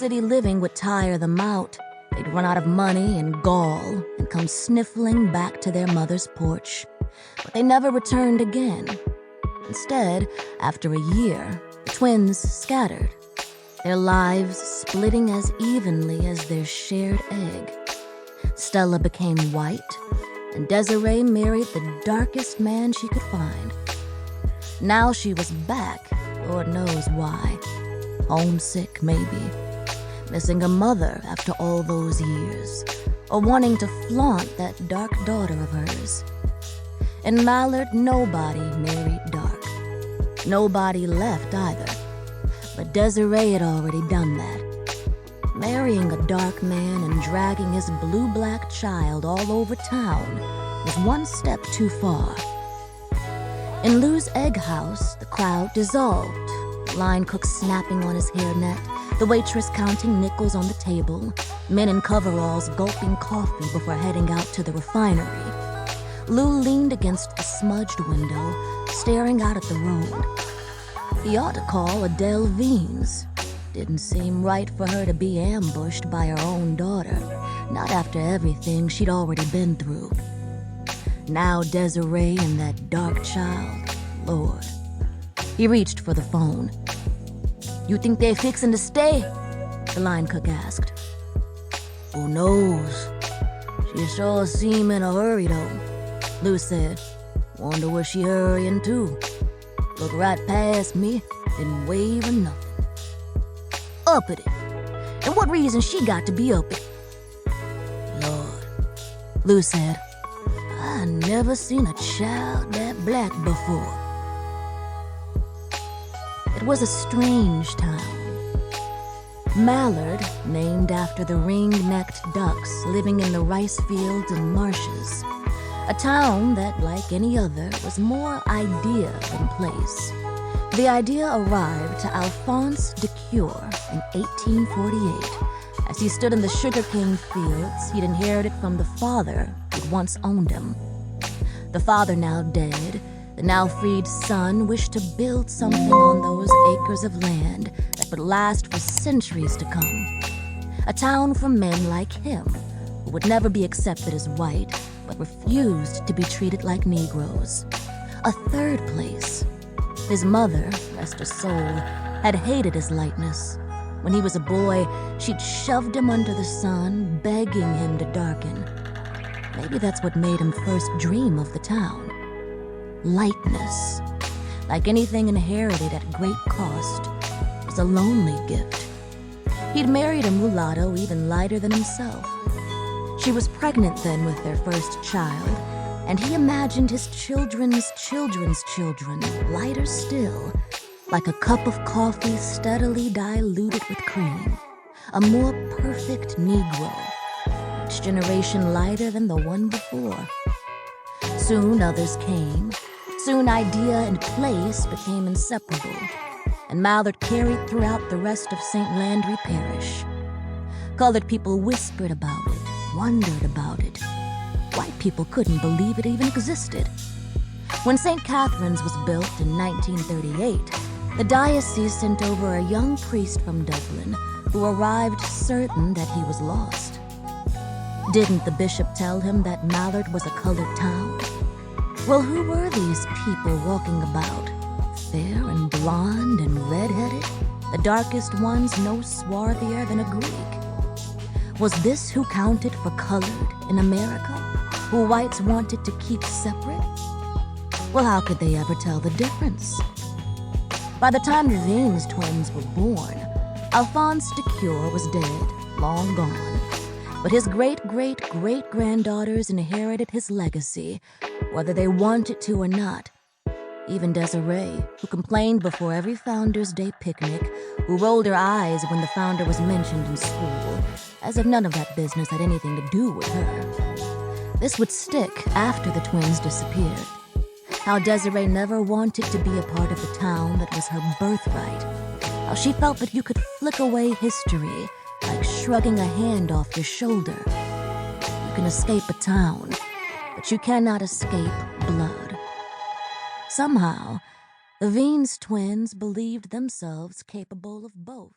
city living would tire them out. They'd run out of money and gall and come sniffling back to their mother's porch. But they never returned again. Instead, after a year, the twins scattered, their lives splitting as evenly as their shared egg. Stella became white, and Desiree married the darkest man she could find. Now she was back, Lord knows why. Homesick, maybe. Missing her mother after all those years, or wanting to flaunt that dark daughter of hers. In Mallard, nobody married dark. Nobody left either. But Desiree had already done that. Marrying a dark man and dragging his blue-black child all over town was one step too far. In Lou's egg house, the crowd dissolved. The line cook snapping on his hairnet, the waitress counting nickels on the table, men in coveralls gulping coffee before heading out to the refinery. Lou leaned against the smudged window, staring out at the road. He ought to call Adele Veens. Didn't seem right for her to be ambushed by her own daughter, not after everything she'd already been through. Now Desiree and that dark child, Lord. He reached for the phone. "You think they fixin' to stay?" the line cook asked. "Who knows? She sure seem in a hurry, though," Lou said. "Wonder where she hurrying to. Look right past me, didn't wave or nothing. Uppity. And what reason she got to be uppity?" "Lord," Lou said, "I never seen a child that black before." It was a strange town. Mallard, named after the ring-necked ducks living in the rice fields and marshes. A town that, like any other, was more idea than place. The idea arrived to Alphonse de Cure in 1848, as he stood in the sugarcane fields he'd inherited from the father who'd once owned him. The father now dead, the now freed son wished to build something on those acres of land that would last for centuries to come. A town for men like him, who would never be accepted as white, but refused to be treated like Negroes. A third place. His mother, rest her soul, had hated his lightness. When he was a boy, she'd shoved him under the sun, begging him to darken. Maybe that's what made him first dream of the town. Lightness, like anything inherited at great cost, was a lonely gift. He'd married a mulatto even lighter than himself. She was pregnant then with their first child, and he imagined his children's children's children lighter still, like a cup of coffee steadily diluted with cream, a more perfect Negro, each generation lighter than the one before. Soon others came. Soon idea and place became inseparable, and Mallard carried throughout the rest of St. Landry Parish. Colored people whispered about it, wondered about it. White people couldn't believe it even existed. When St. Catherine's was built in 1938, the diocese sent over a young priest from Dublin who arrived certain that he was lost. Didn't the bishop tell him that Mallard was a colored town? Well, who were these people walking about? Fair and blonde and red-headed, the darkest ones no swarthier than a Greek. Was this who counted for colored in America, who whites wanted to keep separate? Well, how could they ever tell the difference? By the time the Veens twins were born, Alphonse de Cure was dead, long gone. But his great-great-great-granddaughters inherited his legacy, whether they wanted to or not. Even Desiree, who complained before every Founder's Day picnic, who rolled her eyes when the founder was mentioned in school, as if none of that business had anything to do with her. This would stick after the twins disappeared. How Desiree never wanted to be a part of the town that was her birthright. How she felt that you could flick away history, like shrugging a hand off your shoulder. You can escape a town, but you cannot escape blood. Somehow, the Veens twins believed themselves capable of both.